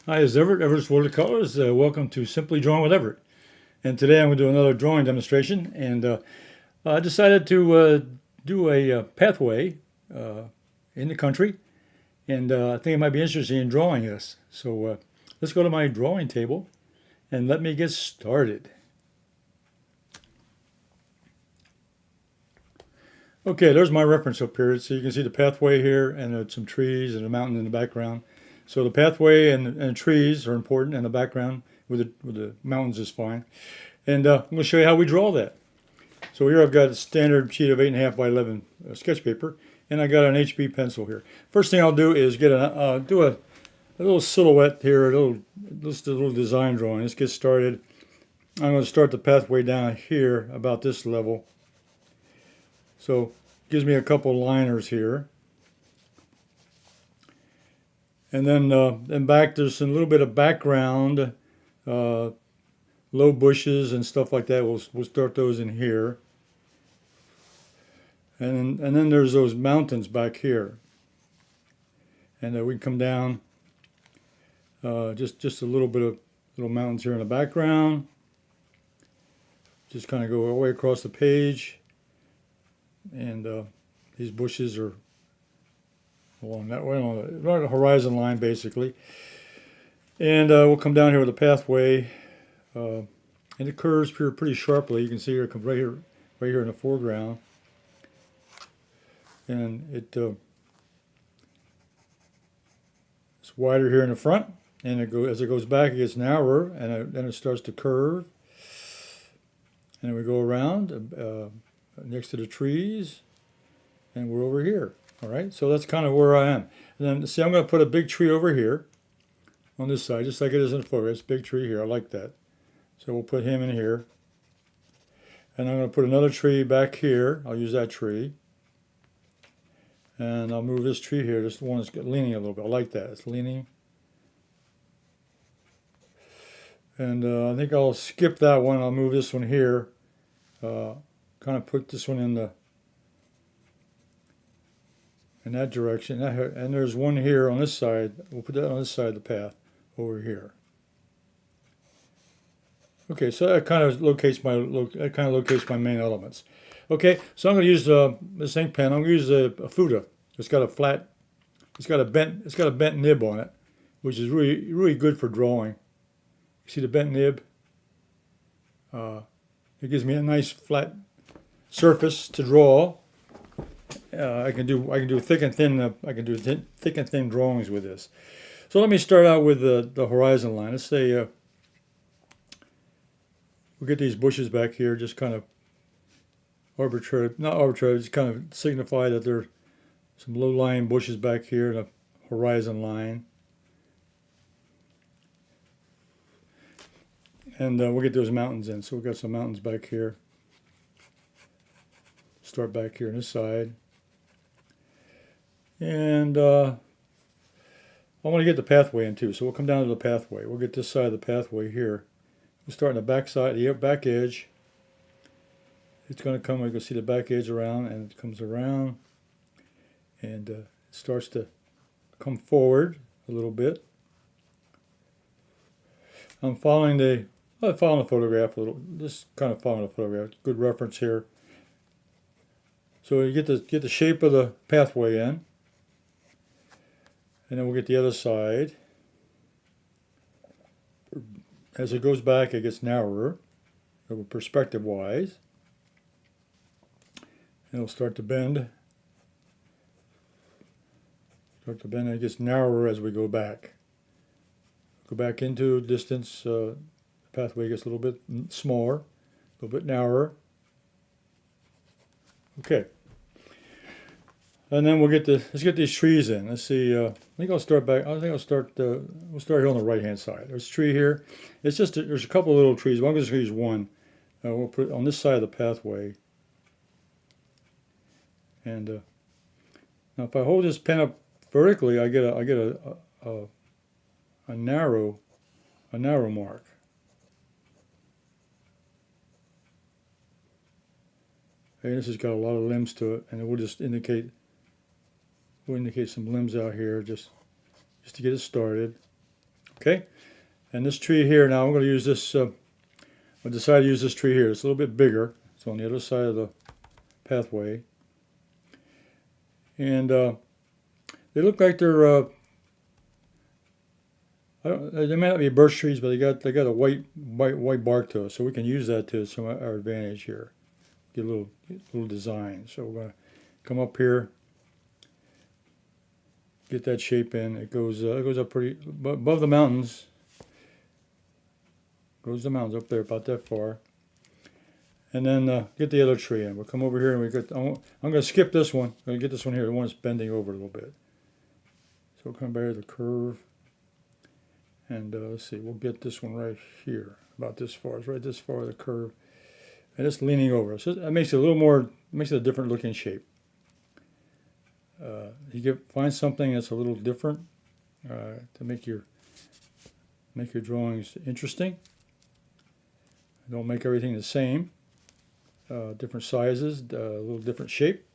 Hi, it's Everett, Everett's Watercolors. Welcome to Simply Drawing with Everett. And today I'm going to do another drawing demonstration. And I decided to do a pathway uh, in the country. And I think it might be interesting in drawing this. So let's go to my drawing table and let me get started. Okay, there's my reference up here. So you can see the pathway here and some trees and a mountain in the background. So the pathway and trees are important, and the background with the mountains is fine. And I'm going to show you how we draw that. So here I've got a standard sheet of 8.5 by 11 sketch paper, and I got an HB pencil here. First thing I'll do is get do a little silhouette here, just a little design drawing. Let's get started. I'm going to start the pathway down here about this level. So it gives me a couple liners here. And then back there's a little bit of background, low bushes and stuff like that. We'll start those in here. And then there's those mountains back here. And we come down just a little bit of little mountains here in the background. Just kind of go all the way across the page. And these bushes are along that way, along the horizon line basically. And we'll come down here with a pathway. And it curves here pretty sharply. You can see here it comes right here in the foreground. And it's wider here in the front. And as it goes back, it gets narrower, and then it starts to curve. And then we go around next to the trees, and we're over here. All right, so that's kind of where I am. And then, see, I'm going to put a big tree over here on this side, just like it is in the photo. It's a big tree here. I like that. So we'll put him in here. And I'm going to put another tree back here. I'll use that tree. And I'll move this tree here. This one is leaning a little bit. I like that. It's leaning. And I think I'll skip that one. I'll move this one here. Kind of put this one in that direction. And there's one here on this side. We'll put that on this side of the path over here. Okay, so that kind of locates my main elements. Okay, so I'm going to use this ink pen. I'm going to use a Fuda. It's got a bent nib on it, which is really good for drawing. You see the bent nib? It gives me a nice flat surface to draw. I can do thick and thin. I can do thick and thin drawings with this. So let me start out with the horizon line. Let's say we'll get these bushes back here, just kind of not arbitrary, just kind of signify that there are some low-lying bushes back here and a horizon line. And we'll get those mountains in. So we've got some mountains back here. Start back here on this side. And I want to get the pathway in too. So we'll come down to the pathway. We'll get this side of the pathway here. We'll start on the back side, the back edge. It's going to come, you can see the back edge around, and it comes around. And it starts to come forward a little bit. I'm following the photograph a little, just kind of following the photograph. Good reference here. So you get the shape of the pathway in, and then we'll get the other side. As it goes back, it gets narrower, perspective-wise. And it'll start to bend. And it gets narrower as we go back. Go back into distance. The pathway gets a little bit smaller, a little bit narrower. Okay. And then let's get these trees in. Let's see. I think I'll start back. We'll start here on the right-hand side. There's a tree here. It's just there's a couple of little trees. I'm just going to use one. We'll put it on this side of the pathway. And now, if I hold this pen up vertically, I get a narrow mark. Okay, this has got a lot of limbs to it, and we'll just indicate some limbs out here just to get it started. Okay, and this tree here, now I'm going to use this, I decided to use this tree here. It's a little bit bigger. It's on the other side of the pathway. And they look like they're, they may not be birch trees, but they got a white bark to it, so we can use that to some our advantage here. Get a little design. So we're going to come up here, get that shape in. It goes up pretty above the mountains. Goes the mountains up there about that far. And then get the other tree in. We'll come over here and I'm going to skip this one. I'm going to get this one here, the one that's bending over a little bit. So we'll come back to the curve. And let's see, we'll get this one right here, about this far. It's right this far of the curve. And it's leaning over. So that makes it a little more, makes it a different looking shape. Find something that's a little different to make your drawings interesting. Don't make everything the same. Different sizes, a little different shape.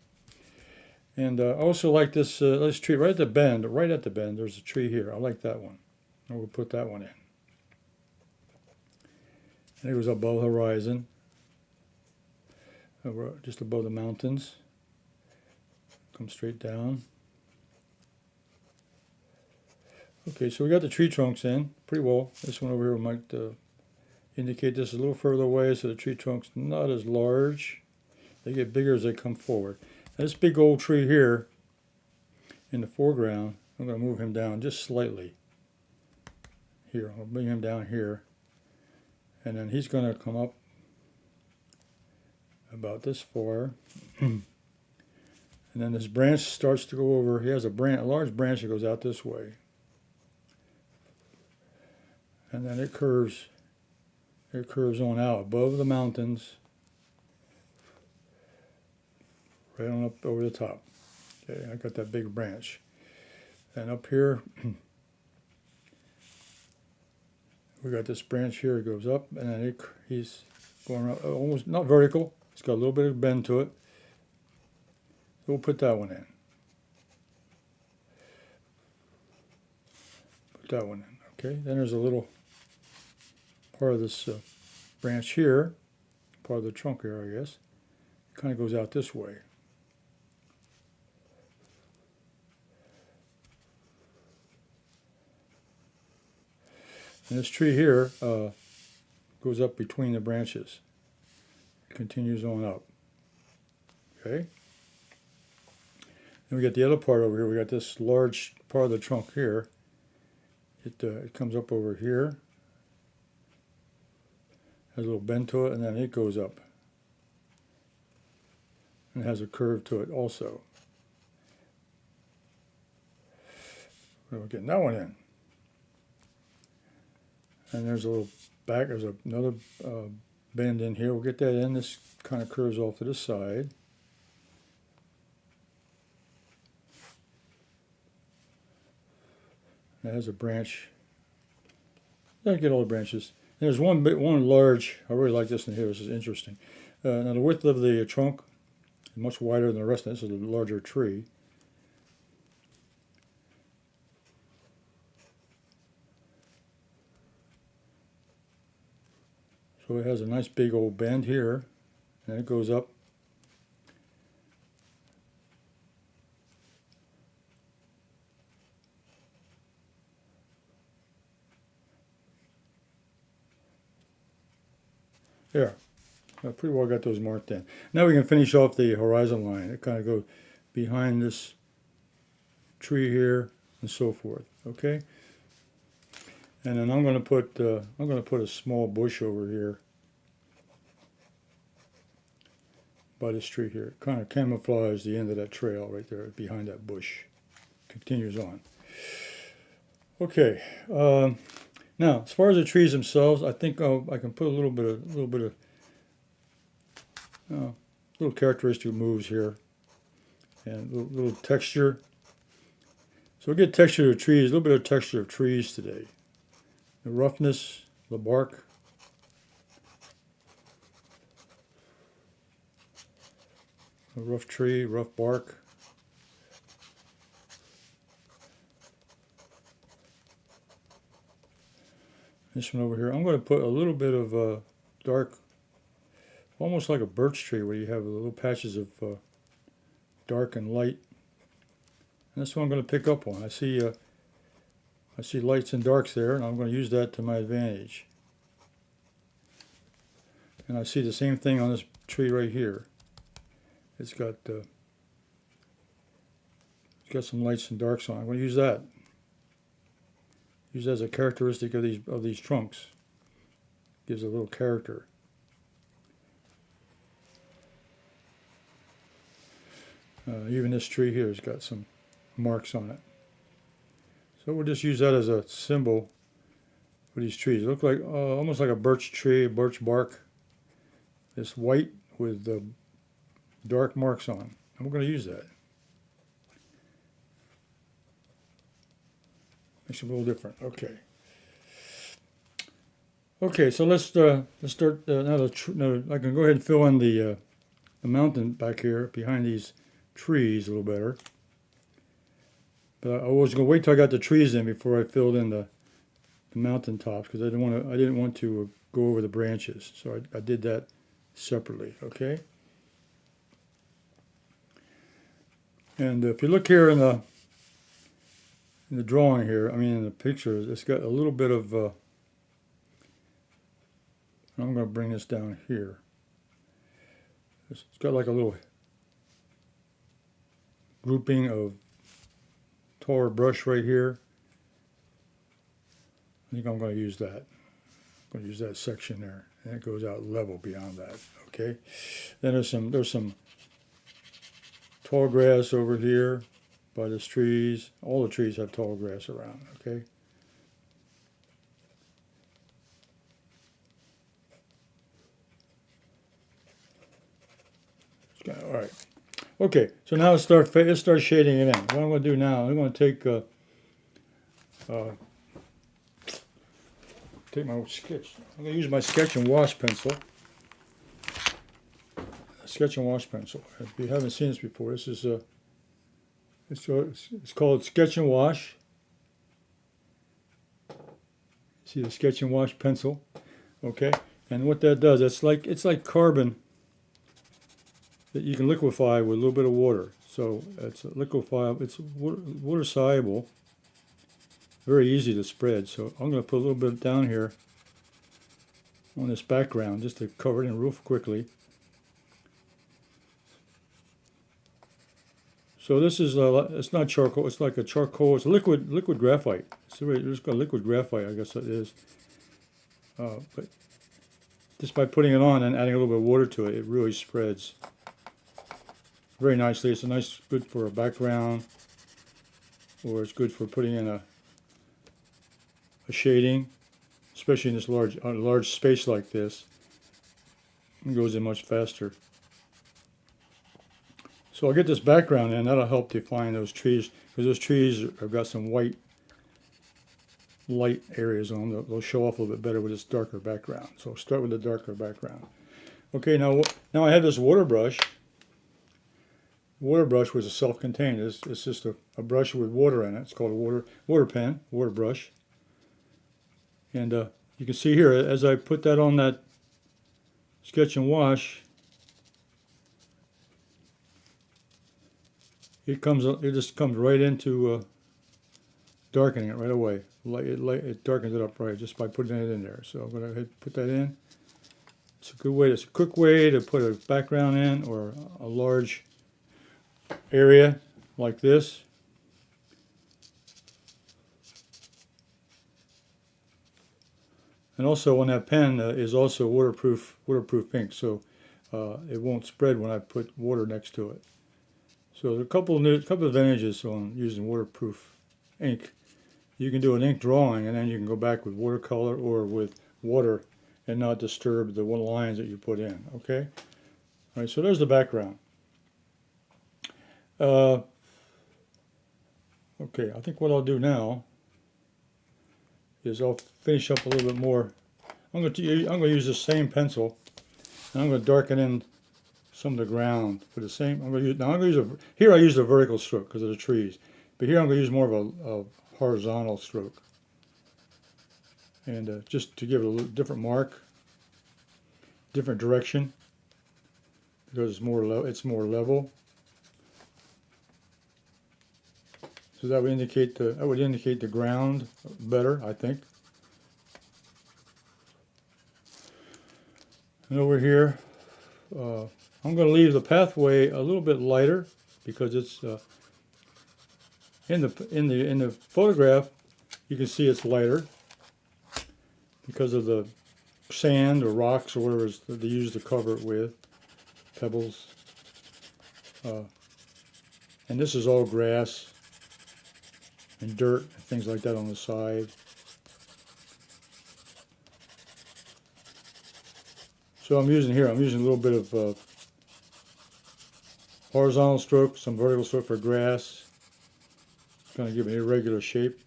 And I also like this tree right at the bend. Right at the bend, there's a tree here. I like that one. And we'll put that one in. And it goes above the horizon, just above the mountains. Come straight down. Okay, so we got the tree trunks in pretty well. This one over here might indicate this is a little further away, so the tree trunk's not as large. They get bigger as they come forward. Now, this big old tree here in the foreground, I'm going to move him down just slightly. Here, I'll bring him down here. And then he's going to come up about this far. And then this branch starts to go over. He has a large branch that goes out this way. And then it curves on out above the mountains, right on up over the top. Okay, I got that big branch. And up here, we got this branch here. It goes up, and then he's going around, almost not vertical. It's got a little bit of bend to it. So we'll put that one in. Put that one in. Okay. Then there's a little part of this branch here, part of the trunk here, I guess. It kind of goes out this way. And this tree here goes up between the branches. It continues on up. Okay. Then we got the other part over here. We got this large part of the trunk here. It comes up over here. Has a little bend to it, and then it goes up. And it has a curve to it also. We're getting that one in. And there's a little back, there's another bend in here. We'll get that in. This kind of curves off to the side. It has a branch. I get all the branches. There's one large. I really like this one here. This is interesting. Now the width of the trunk is much wider than the rest of this. This is a larger tree. So it has a nice big old bend here, and it goes up. There. I pretty well got those marked in. Now we can finish off the horizon line. It kind of goes behind this tree here and so forth. Okay. And then I'm going to put a small bush over here by this tree here. It kind of camouflage the end of that trail right there behind that bush. Continues on. Okay. Now, as far as the trees themselves, I think I can put a little bit of little characteristic moves here, and little texture. So we'll get texture of trees, a little bit of texture of trees today. The roughness, the bark. A rough tree, rough bark. This one over here, I'm going to put a little bit of dark, almost like a birch tree where you have little patches of dark and light. And that's what I'm going to pick up on. I see lights and darks there, and I'm going to use that to my advantage. And I see the same thing on this tree right here. It's got some lights and darks on. I'm going to use that. Use that as a characteristic of these trunks. Gives a little character. Even this tree here has got some marks on it. So we'll just use that as a symbol for these trees. They look like almost like a birch tree, birch bark. This white with the dark marks on. And we're going to use that. Makes it a little different. Okay. Okay, so let's start. Now I can go ahead and fill in the mountain back here behind these trees a little better. But I was going to wait till I got the trees in before I filled in the mountain tops because I didn't want to go over the branches. So I did that separately. Okay. And if you look here in the drawing here, I mean in the picture, it's got a little bit of. I'm going to bring this down here. It's got like a little grouping of taller brush right here. I think I'm going to use that. I'm going to use that section there, and it goes out level beyond that. Okay. Then there's some tall grass over here by the trees. All the trees have tall grass around. Okay. All right. Okay, so now let's start shading it in. What I'm going to do now, I'm going to take my sketch. I'm going to use my sketch and wash pencil. Sketch and wash pencil. If you haven't seen this before, this is it's called sketch and wash. See the sketch and wash pencil, okay? And what that does, it's like carbon that you can liquefy with a little bit of water. So it's liquefiable, it's water soluble, very easy to spread. So I'm going to put a little bit down here on this background just to cover it in real quickly. So this is it's not charcoal, it's like a charcoal, it's a liquid graphite. It's got liquid graphite, I guess it is. But just by putting it on and adding a little bit of water to it, it really spreads very nicely. It's good for a background, or it's good for putting in a shading, especially in this large space like this. It goes in much faster. So I'll get this background in. That'll help define those trees, because those trees have got some white light areas on them. They'll show off a little bit better with this darker background. So I'll start with the darker background. Okay, now I have this water brush. Water brush was a self-contained. It's just a brush with water in it. It's called a water pen, water brush. And you can see here, as I put that on that sketch and wash, it just comes right into darkening it right away. It darkens it up right just by putting it in there. So I'm going to put that in. It's a good way. It's a quick way to put a background in, or a large area like this. And also, on that pen is also waterproof ink, so it won't spread when I put water next to it. So there are a couple of advantages on using waterproof ink. You can do an ink drawing, and then you can go back with watercolor or with water and not disturb the lines that you put in. Okay. All right. So there's the background. Okay, I think what I'll do now is I'll finish up a little bit more. I'm going to use the same pencil, and I'm going to darken in some of the ground for the same. Here I use a vertical stroke because of the trees, but here I'm going to use more of a horizontal stroke. And just to give it a little different mark, different direction, because it's more level. So that would indicate the ground better, I think. And over here, I'm going to leave the pathway a little bit lighter because it's in the photograph. You can see it's lighter because of the sand or rocks or whatever they use to cover it with, pebbles. And this is all grass and dirt and things like that on the side. So I'm using a little bit of horizontal stroke, some vertical stroke for grass. It's going to give an irregular shape.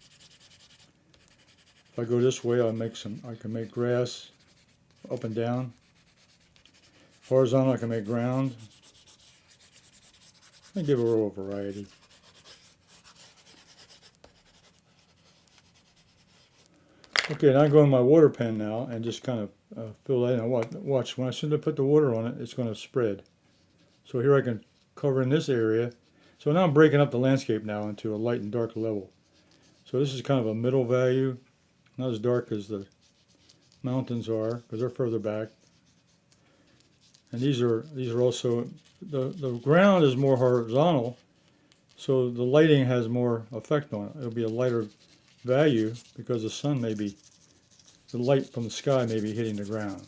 If I go this way, I can make grass up and down. Horizontal, I can make ground. And give it a little variety. Okay, now I go in my water pen now and just kind of fill that in. Watch, when I soon as I put the water on it, it's going to spread. So here I can cover in this area. So now I'm breaking up the landscape now into a light and dark level. So this is kind of a middle value, not as dark as the mountains are because they're further back. And these are also, the ground is more horizontal, so the lighting has more effect on it. It'll be a lighter value because the light from the sky may be hitting the ground.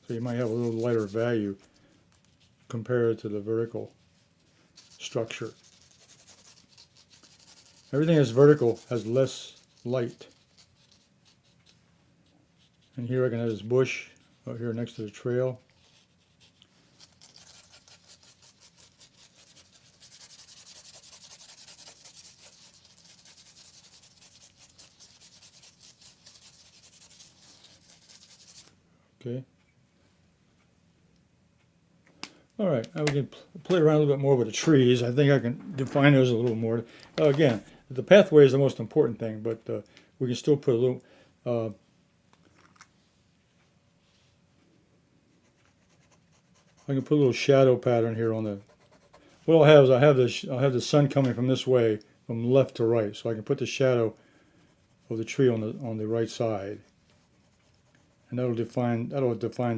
So you might have a little lighter value compared to the vertical structure. Everything that's vertical has less light. And here I can have this bush out here next to the trail. Okay. All right, now we can play around a little bit more with the trees. I think I can define those a little more. Again, the pathway is the most important thing, but we can still put a little. I can put a little shadow pattern here on the. What I'll have is I'll have the sun coming from this way, from left to right, so I can put the shadow of the tree on the right side, and that'll define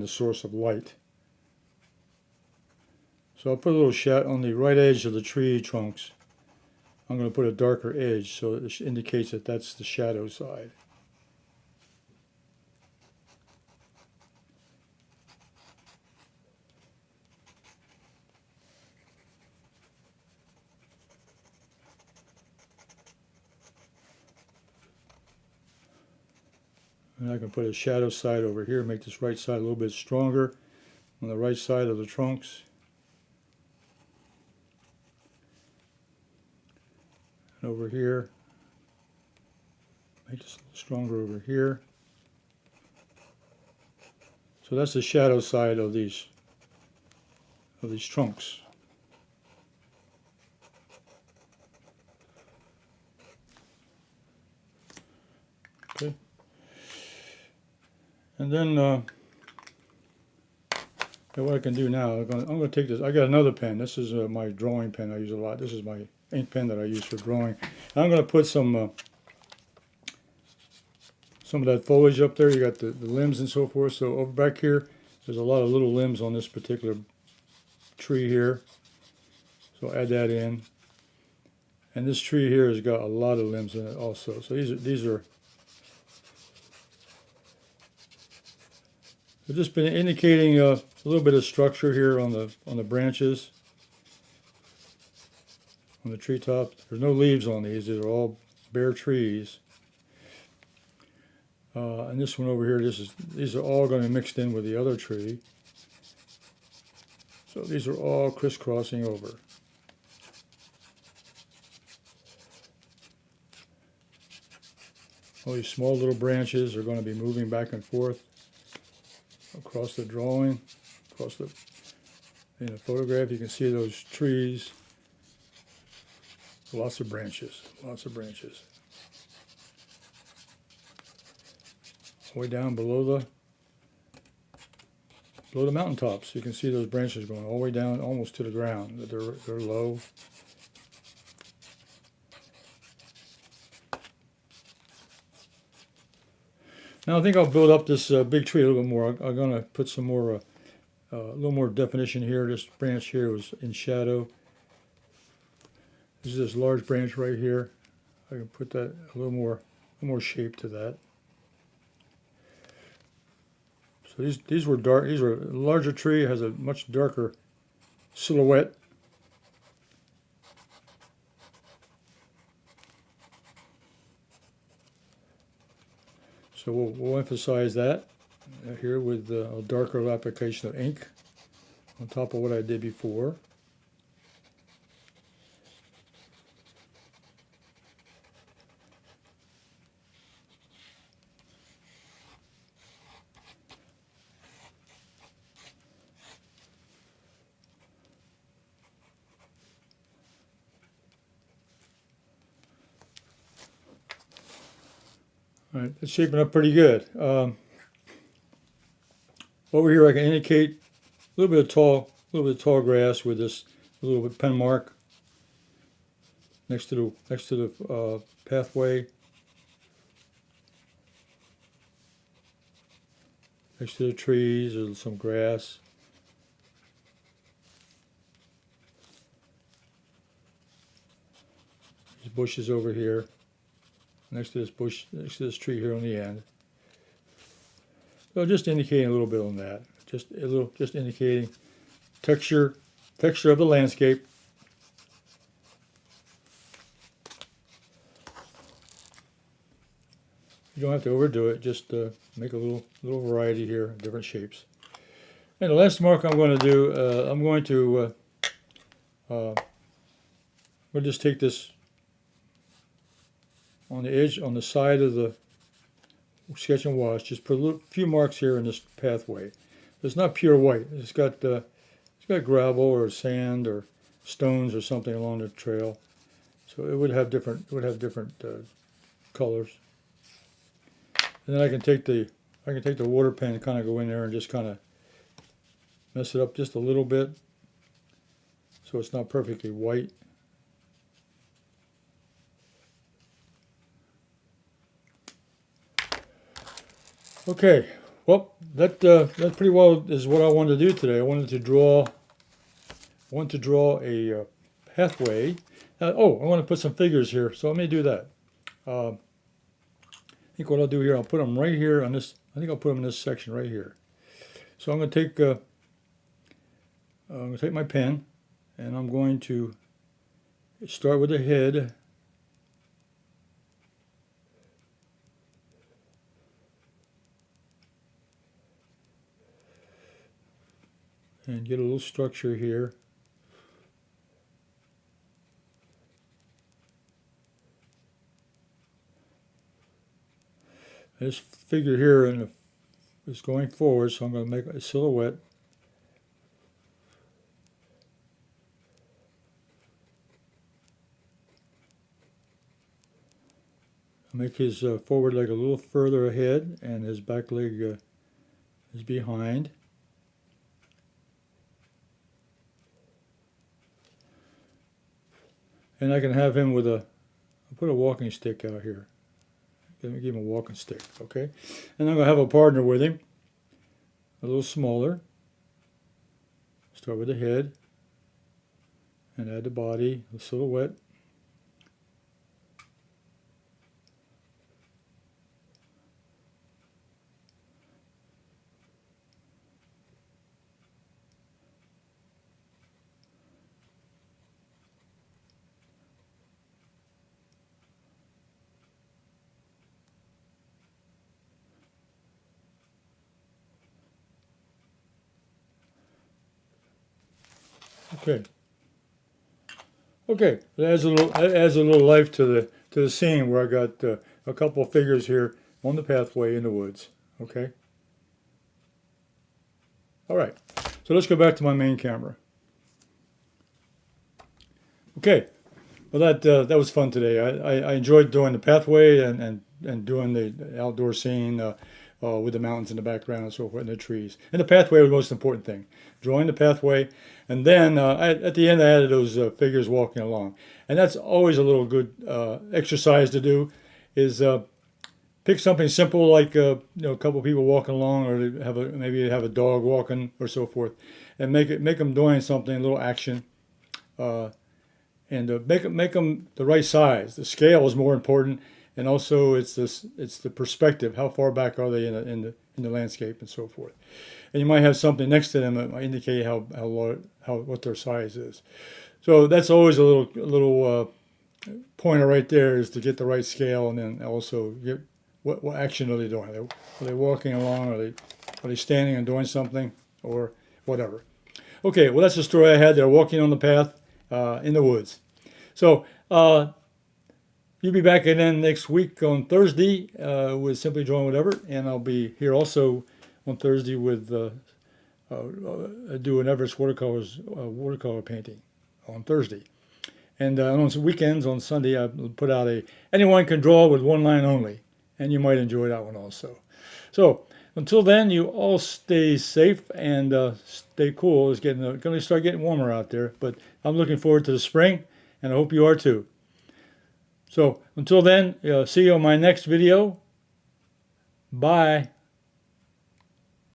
the source of light. So I'll put a little shadow on the right edge of the tree trunks. I'm going to put a darker edge so it indicates that that's the shadow side. And I can put a shadow side over here, make this right side a little bit stronger on the right side of the trunks. And over here, make this a little stronger over here. So that's the shadow side of these trunks. Okay. And then what I can do now, I'm going to take this. I got another pen. This is my drawing pen I use a lot. This is my ink pen that I use for drawing. And I'm going to put some of that foliage up there. You got the limbs and so forth. So over back here, there's a lot of little limbs on this particular tree here. So I'll add that in. And this tree here has got a lot of limbs in it also. So these are I've just been indicating a little bit of structure here on the branches, on the treetop. There's no leaves on these; these are all bare trees. And this one over here, these are all going to be mixed in with the other tree. So these are all crisscrossing over. All these small little branches are going to be moving back and forth across the drawing, in the photograph. You can see those trees. Lots of branches, lots of branches. all the way down below the mountaintops. You can see those branches going all the way down almost to the ground. They're low. Now I think I'll build up this big tree a little bit more. I'm going to put some more, a little more definition here. This branch here was in shadow. This is this large branch right here. I can put that a little more shape to that. So these were dark. These were a larger tree. It has a much darker silhouette. So we'll emphasize that here with a darker application of ink on top of what I did before. All right, it's shaping up pretty good. Over here I can indicate a little bit of tall grass with this little bit pen mark next to the pathway, next to the trees. There's some grass. There's bushes over here. Next to this bush, next to this tree here on the end. So just indicating a little bit on that. Just indicating texture of the landscape. You don't have to overdo it. Just make a little variety here, different shapes. And the last mark I'm going to do, we'll just take this on the edge, on the side of the sketch and wash. Just put a few marks here in this pathway. It's not pure white. It's got gravel or sand or stones or something along the trail. So it would have different colors. And then I can take the water pen and kind of go in there and just kind of mess it up just a little bit, so it's not perfectly white. Okay, well, that pretty well is what I wanted to do today. I wanted to draw a pathway. I want to put some figures here, so let me do that. I think what I'll do here, I'll put them right here on this. I think I'll put them in this section right here. So I'm going to take my pen, and I'm going to start with the head. And get a little structure here. This figure here is going forward, so I'm going to make a silhouette. I'll make his forward leg a little further ahead, and his back leg is behind. And I can have him with I'll put a walking stick out here. Let me give him a walking stick, okay? And I'm going to have a partner with him, a little smaller. Start with the head, and add the body, the silhouette. Okay. It adds a little life to the scene where I got a couple of figures here on the pathway in the woods. Okay. All right. So let's go back to my main camera. Okay. Well, that was fun today. I enjoyed doing the pathway and doing the outdoor scene. with the mountains in the background and so forth, and the trees. And the pathway was the most important thing. Drawing the pathway, and then at the end I added those figures walking along. And that's always a little good exercise to do, is pick something simple like a couple of people walking along, or maybe have a dog walking or so forth, and make them doing something, a little action, and make them the right size. The scale is more important, and also it's the perspective. How far back are they in the landscape and so forth. And you might have something next to them that might indicate what their size is. So that's always a little pointer right there, is to get the right scale, and then also get what action are they doing? Are they walking along? Are they standing and doing something, or whatever? Okay, well, that's the story I had. They're walking on the path in the woods. So you'll be back again next week on Thursday with Simply Drawing with Everett, and I'll be here also on Thursday with doing Everett's Watercolors watercolor painting on Thursday. And on weekends, on Sunday, I put out anyone can draw with one line only, and you might enjoy that one also. So until then, you all stay safe and stay cool. It's going to start getting warmer out there, but I'm looking forward to the spring, and I hope you are too. So until then, see you on my next video. Bye.